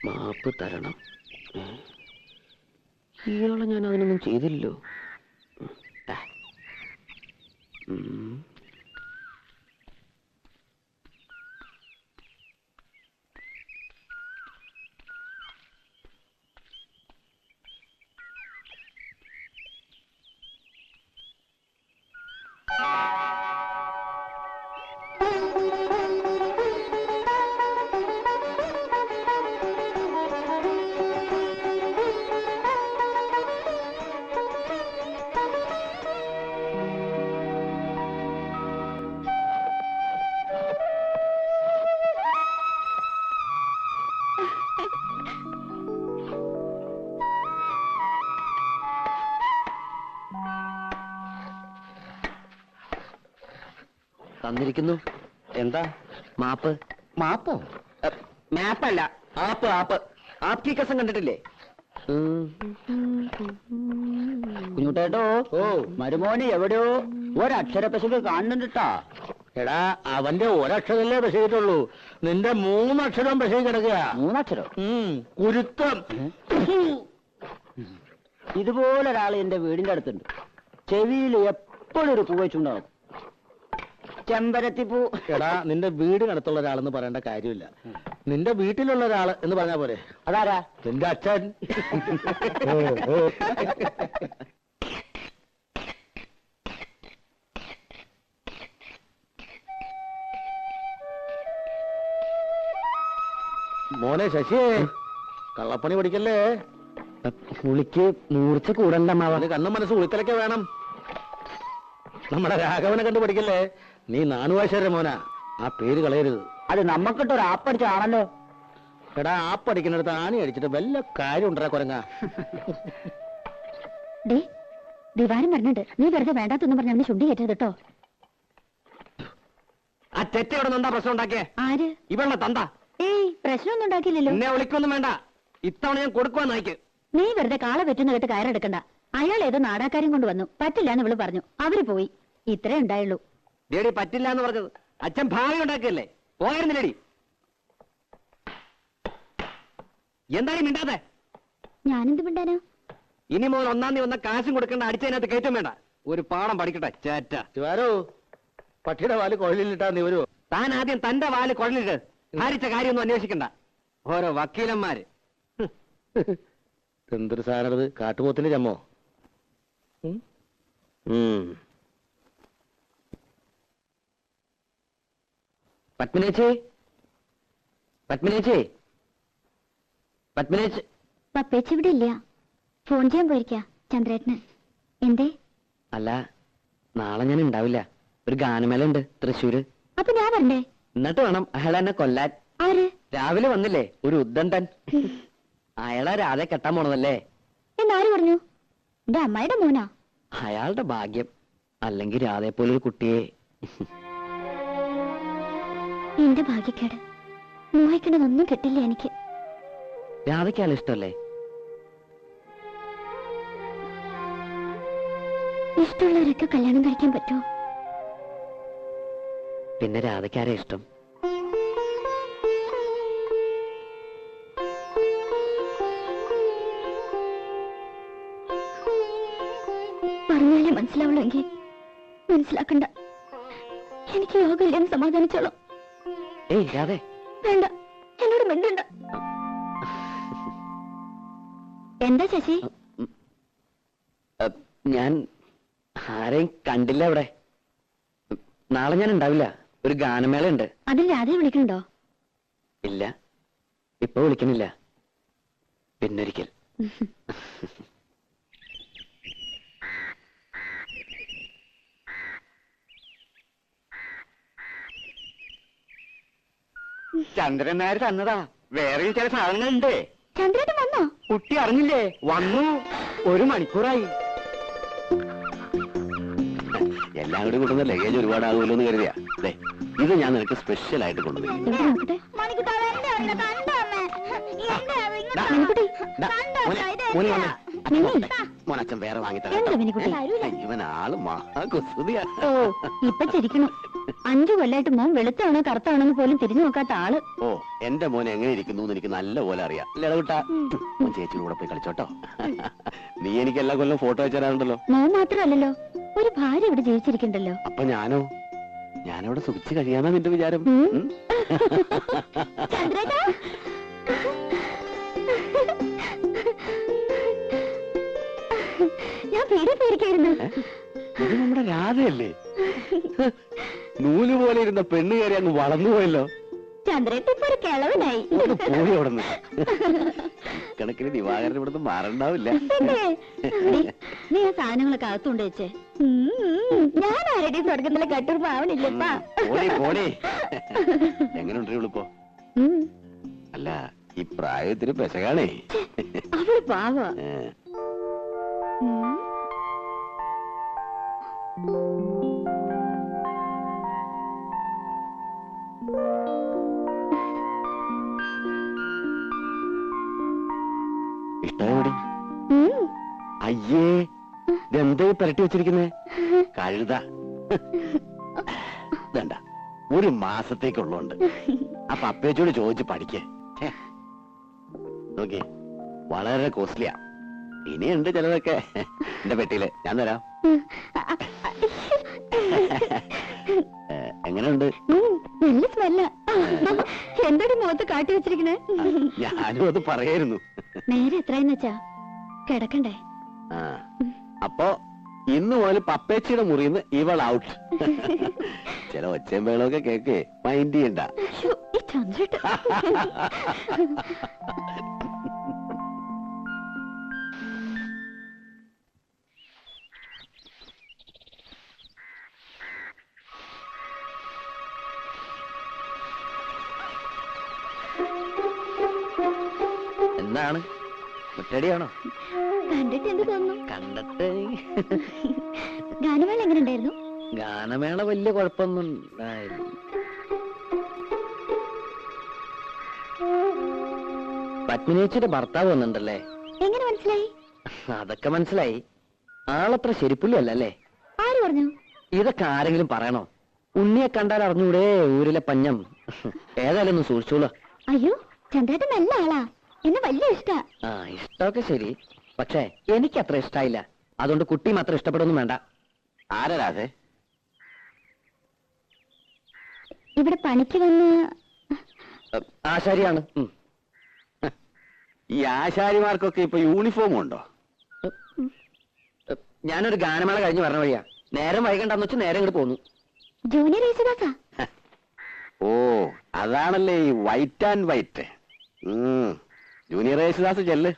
മാപ്പ് തരണം. ഇയാളെ ഞാൻ അതിനൊന്നും ചെയ്തില്ലല്ലോ. തന്നിരിക്കുന്നു. എന്താ? മാപ്പ്. മാപ്പോ? മാപ്പല്ല, ആപ്പ്. ആപ്പ് ആപ്കി കസം കണ്ടിട്ടില്ലേ? കുഞ്ഞുട്ടേട്ടോ, ഓ മരുമോന് എവിടെയോ ഒരക്ഷര പശുക്ക് കാണുന്നുണ്ടാ. എടാ, അവന്റെ ഒരക്ഷരല്ലേ പശയിട്ടുള്ളൂ, നിന്റെ 3 അക്ഷരം പശ കിടക്കുക. 3 അക്ഷരം? കുരുത്തം. ഇതുപോലൊരാൾ എന്റെ വീടിന്റെ അടുത്തുണ്ട്. ചെവിയിൽ എപ്പോഴും ഒരു പൂ വെച്ചുണ്ടാവും, ചെമ്പരത്തിപ്പൂ. എടാ, നിന്റെ വീടിനടുത്തുള്ള ഒരാളെന്ന് പറയേണ്ട കാര്യമില്ല, നിന്റെ വീട്ടിലുള്ള ഒരാള് എന്ന് പറഞ്ഞാ പോരെ. അതാരാ? നിന്റെ അച്ഛൻ. മോനെ ശശിയേ, കള്ളപ്പണി പഠിക്കല്ലേ. പുളിക്ക് മൂർച്ച കൂടണ്ട. അവന് കണ്ണും മനസ്സ് ഉളിക്കലൊക്കെ വേണം. നമ്മുടെ രാഘവനെ കണ്ടു പഠിക്കല്ലേ. നീ നാണുവാശ്വര മോനാ, ആ പേര് കളയരുത്. അത് നമ്മക്കിട്ടൊരു ആപ്പടിച്ചാണല്ലോ. എടാ, ആപ്പടിക്കുന്നിടത്ത് ആണി അടിച്ചിട്ട് വല്ല കാര്യം ഉണ്ടാ കുരങ്ങ. ദിവാരം പറഞ്ഞിട്ട് നീ വെറുതെ വേണ്ടാത്തൊന്നും പറഞ്ഞ അവന് ചുണ്ടി കയറ്റരുത് കേട്ടോ. ആ തെറ്റയോടെ എന്താ പ്രശ്നം ഉണ്ടാക്കിയേ? ആര്? ഇവളുടെ തന്ത. ഏയ്, പ്രശ്നമൊന്നും ഉണ്ടാക്കിയില്ലല്ലോ. എന്നെ വിളിക്കൊന്നും വേണ്ട, ഇത്തവണ ഞാൻ കൊടുക്കുവാൻ നായിക്ക്. നീ വെറുതെ കാള വെറ്റുന്ന കേട്ട് കയറെടുക്കണ്ട. അയാൾ ഏതോ നാടാക്കാരും കൊണ്ട് വന്നു, പറ്റില്ല എന്ന് ഇവള് പറഞ്ഞു. അവര് പോയി. ഇത്രേ ഉണ്ടായുള്ളൂ. ഡേഡി പറ്റില്ല എന്ന് പറഞ്ഞത് അച്ഛൻ ഭാവി ഉണ്ടാക്കിയല്ലേ, പോയിരുന്നില്ലേടി? എന്തായാലും മിണ്ടാതെ. ഞാനെന്ത് മിണ്ടാനോ? ഇനി മുതൽ 1-ാം തീയതി വന്ന കാശും കൊടുക്കേണ്ട, അടിച്ചതിനകത്ത് കയറ്റം വേണ്ട. ഒരു പാഠം പഠിക്കട്ടെ ചേറ്റ. ശിവാരോ, പട്ടിയുടെ വാല് കൊഴലിലിട്ടാ നീ വരുവോ? താൻ ആദ്യം തന്റെ വാല് കുഴലിട്ട് ഭാരിച്ച കാര്യമൊന്നും അന്വേഷിക്കണ്ട. ഓരോ വക്കീലന്മാര്. എന്തൊരു സാധനത്, കാട്ടുപോത്തിന്റെ ചമ്മോ? പത്മിനേച്ചി, പത്മിനേച്ചി, പത്മിനേച്ചി. പപ്പേച്ചി ഇവിടെ ഇല്ല, ഫോൺ ചെയ്യാൻ പോയിരിക്കാ ചന്ദ്രേട്ടന്. എന്തേ? അല്ല, നാളെ ഞാൻ ഉണ്ടാവില്ല. ഒരു ഗാനമേള ഉണ്ട് തൃശ്ശൂര്. അപ്പൊ ഞാൻ വരണ്ടേ? എന്നിട്ട് വേണം അയാൾ എന്നെ കൊല്ലാൻ. ആര്? രാവിലെ വന്നില്ലേ ഒരു ഉദ്ദണ്ടൻ, അയാളെ രാധ കെട്ടാൻ പോണതല്ലേ. എന്നാര് പറഞ്ഞു? എന്റെ അമ്മായിയുടെ മോനാ. അയാളുടെ ഭാഗ്യം, അല്ലെങ്കിൽ രാധയെ പോലൊരു കുട്ടിയെ. എന്റെ ഭാഗ്യക്കേട്. മോഹിക്കണതൊന്നും കിട്ടില്ല എനിക്ക്. രാധയ്ക്ക് ആൾ ഇഷ്ടല്ലേ? ഇഷ്ടമുള്ളവരൊക്കെ കല്യാണം കഴിക്കാൻ പറ്റുമോ? പിന്നെ രാധയ്ക്കാരെ ഇഷ്ടം? പറഞ്ഞാലേ മനസ്സിലാവുള്ളൂ. എങ്കിൽ മനസ്സിലാക്കണ്ട. എനിക്ക് യോഗമില്ലെന്ന് സമാധാനിച്ചോളാം. ഏയ് രാധേ, വേണ്ട, എന്നോട് മിണ്ടണ്ട. എന്താ ശശി? ഞാൻ ആരെയും കണ്ടില്ല അവിടെ. നാളെ ഞാൻ ഉണ്ടാവില്ല, ഒരു ഗാനമേള ഉണ്ട്. അതിൽ രാധയെ വിളിക്കണുണ്ടോ? ഇല്ല, ഇപ്പൊ വിളിക്കുന്നില്ല, പിന്നൊരിക്കൽ. ചന്ദ്രൻ നായർ തന്നതാ. വേറെയും ചില സാധനങ്ങളുണ്ട്. ചന്ദ്രേട്ടൻ വന്നോ? കുട്ടി അറിഞ്ഞില്ലേ? വന്നു, 1 മണിക്കൂറായി. എല്ലാം കൂടി കൊണ്ടുവന്ന ലഗേജ് ഒരുപാടാകുമല്ലോ എന്ന് കരുതിയാ. ഇത് ഞാൻ നിനക്ക് സ്പെഷ്യൽ ആയിട്ട് കൊണ്ടുവരും. മോനച്ഛൻ വേറെ വാങ്ങിത്തരാം. എന്താ മിനിക്കുട്ടി? ഇവൻ ആള് മഹാകുസൃതിയാ. ഓ, ഇപ്പൊ ചിരിക്കണം. 5 കൊല്ലായിട്ട് മോൻ വെളുത്താണോ കറുത്താണോ എന്ന് പോലും തിരിഞ്ഞു നോക്കാത്ത ആള്. ഓ എന്റെ മോൻ എങ്ങനെ ഇരിക്കുന്നു എന്ന് എനിക്ക് നല്ല പോലെ അറിയാം. ലടവിട്ടാ മോൻ ചേച്ചിയുടെ കൂടെ പോയി കളിച്ചോട്ടോ. നീ എനിക്ക് എല്ലാ കൊല്ലം ഫോട്ടോ വെച്ച് തരാറുണ്ടല്ലോ. മോൻ മാത്രമല്ലല്ലോ, ഒരു ഭാര്യ ഇവിടെ ജീവിച്ചിരിക്കണ്ടല്ലോ. അപ്പൊ ഞാനവിടെ സുഖിച്ച് കഴിയാന്നാ നിന്റെ വിചാരം? ചന്ദ്രേട്ടാ, ഞാൻ പേടി പേടിക്കായിരുന്നു. ഇത് നമ്മുടെ രാധയല്ലേ? നൂല് പോലെ ഇരുന്ന പെണ്ണ് കയറി അങ്ങ് വളർന്നു പോയല്ലോ. ചന്ദ്രേട്ട ഇപ്പൊ ഒരു കിളവനായി. പോയി അവിടുന്ന്. കണക്കിന് ദിവാകരൻ ഇവിടുന്ന് മാറണ്ടാവില്ല. നീ ആ സാധനങ്ങളൊക്കെ അകത്തുകൊണ്ട് വെച്ചേ. ഞാൻ ആരുടെ സ്വർഗത്തിലെ കട്ടൂർ പാവനില്ലപ്പാ. എങ്ങനെയുണ്ട് ഇവളിപ്പോ? അല്ല ഈ പ്രായത്തിന് പെശകാണേ. അവള് പാവ. ഇഷ്ടമെവിടെ? അയ്യേ, ഇതെന്താ പെരട്ടി വെച്ചിരിക്കുന്നേ? കഴുത. വേണ്ട, 1 മാസത്തേക്കുള്ളതുണ്ട്. അപ്പൊ അപ്പേച്ചോട് ചോദിച്ച് പഠിക്കേ. നോക്കിയേ, വളരെ കോസ്റ്റ്ലിയാ. ഇനിയുണ്ട് ചിലതൊക്കെ എന്റെ പെട്ടിയില്, ഞാൻ തരാം. എങ്ങനെയുണ്ട്? നല്ല സ്മെല്ല. എന്താണ് മുഖത്ത് കാട്ടി വെച്ചിരിക്കണേ? ഞാനും അത് പറയായിരുന്നു. നേരെ എത്രയെന്ന് വെച്ചാ കിടക്കണ്ടേ? അപ്പൊ ഇന്ന് മുതൽ പപ്പേച്ചിയുടെ മുറിന്ന് ഇവൾ ഔട്ട്. ചില ഒച്ചയും വേളൊക്കെ കേക്ക് മൈൻഡ് ചെയ്യണ്ട. ഈ ചന്ദ്രേട്ട എന്താണ്? മുറ്റടിയാണോ? കണ്ടിട്ട് എന്ത് തോന്നുന്നു? കണ്ടിട്ട് ഗാനമേള എങ്ങനെ ഉണ്ടായിരുന്നു? ഗാനമേള വലിയ കുഴപ്പമൊന്നും ഉണ്ടായില്ല. പത്മിനിച്ചിയുടെ ഭർത്താവ് വന്നിട്ടുണ്ടല്ലേ? എങ്ങനെ മനസ്സിലായി? അതൊക്കെ മനസ്സിലായി. ആളത്ര ശരിപ്പുള്ളി അല്ലല്ലേ? ആര് പറഞ്ഞു? ഇതൊക്കെ ആരെങ്കിലും പറയണോ? ഉണ്ണിയെ കണ്ടാൽ അറിഞ്ഞൂടെ ഊരിലെ പഞ്ഞം. ഏതായാലും ഒന്ന് സൂക്ഷിച്ചോളൂ. അയ്യോ, ചന്ദ്രേട്ടൻ നല്ല ആളാ, എന്നെ വലിയ ഇഷ്ടാ. ഇഷ്ടമൊക്കെ ശരി, പക്ഷേ എനിക്ക് അത്ര ഇഷ്ടായില്ല. അതുകൊണ്ട് കുട്ടി മാത്രം ഇഷ്ടപ്പെടുന്നു വേണ്ട. ആരാ അതെ? ഇവിടെ പണിക്ക് വന്ന് ആശാരിയാണ്. ഈ ആശാരിമാർക്കൊക്കെ ഇപ്പൊ യൂണിഫോം ഉണ്ടോ? ഞാനൊരു ഗാനമേള കഴിഞ്ഞ് പറഞ്ഞ വഴിയാ. നേരം വൈകണ്ടെന്ന് വെച്ച് നേരം ഇങ്ങോട്ട് പോന്നു. ജൂനിയർ യേശുദാസാ. ഓ, അതാണല്ലേ ഈ white and white. Junior Yesudas ചെല്ല്.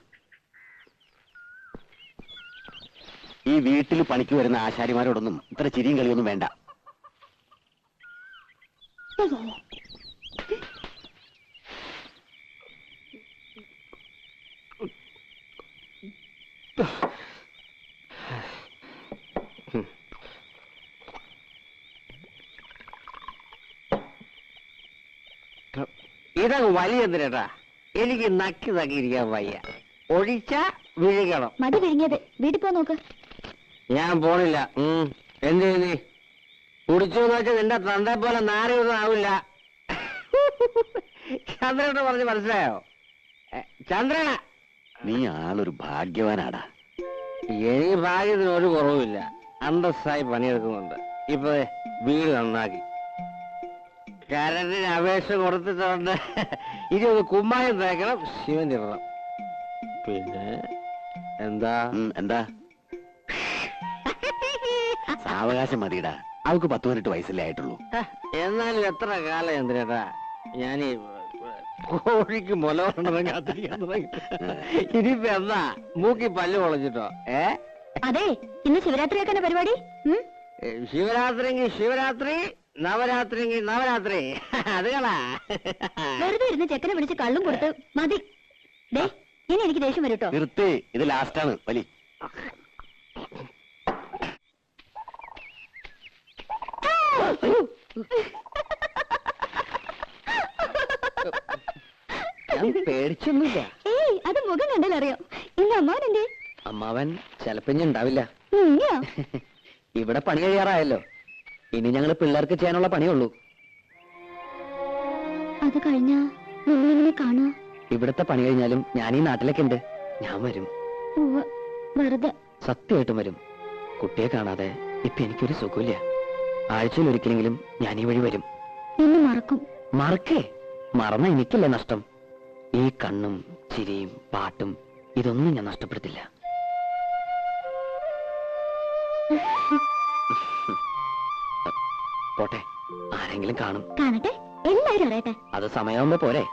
ഈ വീട്ടിൽ പണിക്ക് വരുന്ന ആശാരിമാരോടൊന്നും ഇത്ര ചിരിയും കളിയൊന്നും വേണ്ട. ഇതങ്ങ് വലിയ എന്തിനാ? എനിക്ക് നക്കി നക്കിയിരിക്കാൻ വയ്യ. ഒഴിച്ച വിഴുകണം. മതി വിഴുങ്ങിയത്. വീട്ടിൽ പോ നോക്ക്. ഞാൻ പോണില്ല. എന്ത് നീ കുടിച്ചു വെച്ചാൽ നിന്റെ തന്തെ പോലെ നാറിയൊന്നും ആവില്ല. ചന്ദ്രനോട് പറഞ്ഞ് മനസ്സിലായോ? ചന്ദ്രന, നീ ആളൊരു ഭാഗ്യവാനാടാ. എനിക്ക് ഭാഗ്യത്തിന് ഒരു കുറവുമില്ല. അന്തസ്സായി പണിയെടുക്കുന്നുണ്ട്. ഇപ്പൊ വീട് നന്നാക്കി കരണ്ടിന് അപേക്ഷ കൊടുത്തിട്ടുണ്ട്. ഇനി ഒന്ന് കുമ്മായം തേക്കണം, ശിവൻ ഇടണം. പിന്നെ എന്താ എന്താ സാവകാശം മതിയിടാ. അവൾക്ക് 10-18 വയസ്സല്ലേ ആയിട്ടുള്ളൂ. എന്നാലും എത്ര കാലം എന്തിനാ ഞാൻ കോഴിക്ക് മുല കൊണ്ടതും കാത്തിരിക്കാൻ തുടങ്ങി. ഇനിയിപ്പോ എന്താ മൂക്കി പല്ല് പൊളച്ചിട്ടോ? അതെ, ഇന്ന് ശിവരാത്രിയൊക്കെ പരിപാടി. ശിവരാത്രിയെങ്കിൽ ശിവരാത്രി, നവരാത്രിയെങ്കിൽ നവരാത്രി. അത് കളാ. വെറുതെ ഇരുന്ന് ചെക്കനെ വിളിച്ച് കള്ളും കൊടുത്ത് മതി. ഇനി എനിക്ക് ദേഷ്യം വരും കേട്ടോ. നിർത്തി, ഇത് ലാസ്റ്റാണ് വലി. ഞാൻ പേടിച്ചൊന്നുമില്ല. ഏയ്, അത് മുഖം കണ്ടാലറിയാം. ഇന്ന് അമ്മാവൻ എന്തേ? അമ്മാവൻ ചിലപ്പോ ഇനി ഉണ്ടാവില്ല. ഇനിയോ? ഇവിടെ പണി കഴിയാറായല്ലോ. ഇനി ഞങ്ങൾ പിള്ളേർക്ക് ചെയ്യാനുള്ള പണിയുള്ളൂ. അത് കഴിഞ്ഞാ നിങ്ങളെങ്ങനെ കാണുക? ഇവിടുത്തെ പണി കഴിഞ്ഞാലും ഞാൻ ഈ നാട്ടിലൊക്കെ ഉണ്ട്. ഞാൻ വരും, വെറുതെ. സത്യമായിട്ടും വരും. കുട്ടിയെ കാണാതെ ഇപ്പൊ എനിക്കൊരു സുഖമില്ല. ആഴ്ചയിൽ ഒരിക്കലെങ്കിലും ഞാൻ ഈ വഴി വരും. എന്നെ മറക്കും. മറക്കേ? മറന്ന എനിക്കല്ലേ നഷ്ടം. ഈ കണ്ണും ചിരിയും പാട്ടും ഇതൊന്നും ഞാൻ നഷ്ടപ്പെടുത്തില്ല. പോട്ടെ, ആരെങ്കിലും കാണും. കാണട്ടെ, എല്ലാരും അറിയട്ടെ. അത് സമയമാകുമ്പോ പോരെ.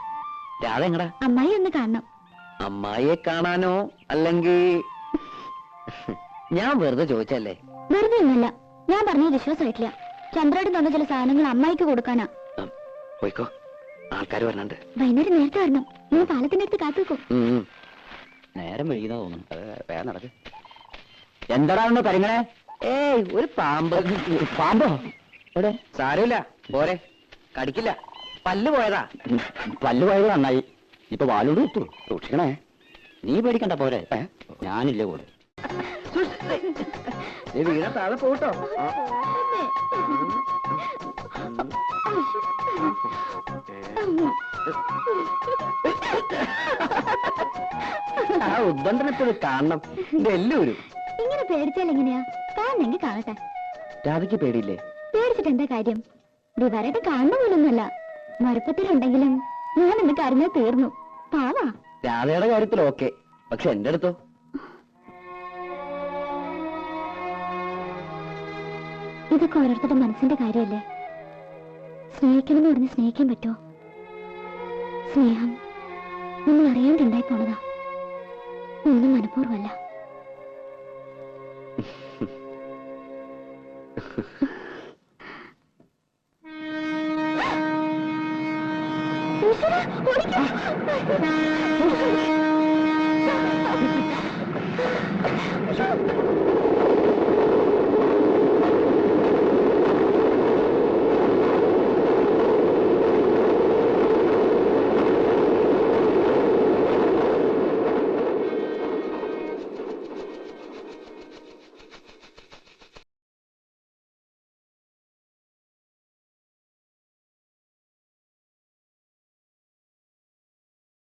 രാധ എങ്ങടാ? അമ്മായി ഒന്ന് കാണണം. അമ്മായിയെ കാണാനോ അല്ലെങ്കിൽ? ഞാൻ വെറുതെ ചോദിച്ചല്ലേ. വെറുതെ ഒന്നുമല്ല, ഞാൻ പറഞ്ഞത് വിശ്വാസമായിട്ടില്ല. ചന്ദ്രേട്ടൻ തന്ന ചില സാധനങ്ങൾ അമ്മായിക്ക് കൊടുക്കാനാ. പോയിക്കോ, ആൾക്കാർ വരണുണ്ട്. വൈകുന്നേരം നേരത്തെ വരണം. നീ പാലത്തിന്റെ അടുത്ത് കാത്തു വെക്കും. നേരം വൈകുന്ന തോന്നുന്നു. വേഗം നടക്ക്. എന്താടാ ഒന്ന് പരിങ്ങണേ? ഏയ്, ഒരു പാമ്പ്. പാമ്പോ? എവിടെ? സാരമില്ല, പോരെ, കടിക്കില്ല. പല്ല് പോയതാ. പല്ല് പോയത് നന്നായി. ഇപ്പൊ വാലോട് കിട്ടു. സൂക്ഷിക്കണേ. നീ പേടിക്കണ്ട, പോരെ. ഞാനില്ലേ കൂടെ. വീണ താഴെ പോട്ടോ. ആ ഉദ്ബന്ധനത്തിൽ കാണണം. ഇത് എല്ലാവരും ഇങ്ങനെ പേടിച്ചാൽ എങ്ങനെയാ? കാണണമെങ്കിൽ കാണട്ടെ. രാധയ്ക്ക് പേടിയില്ലേ? പേടിച്ചിട്ട് എന്താ കാര്യം? ദിവാരായിട്ട് കാണുന്ന പോലൊന്നുമല്ല. മറുപ്പത്തിലുണ്ടെങ്കിലും ഞാൻ എന്റെ കരഞ്ഞ തീർന്നു. പാവാ. രാധയുടെ കാര്യത്തിൽ ഓക്കെ, പക്ഷെ എന്റെ അടുത്തോ? ഇതൊക്കെ ഓരോരുത്തരുടെ മനസ്സിന്റെ കാര്യമല്ലേ. സ്നേഹിക്കണമെന്ന് പറഞ്ഞ് സ്നേഹിക്കാൻ പറ്റുമോ? സ്നേഹം നമ്മൾ അറിയാണ്ടുണ്ടായി പോണതാ. ഒന്നും മനഃപൂർവ്വമല്ല.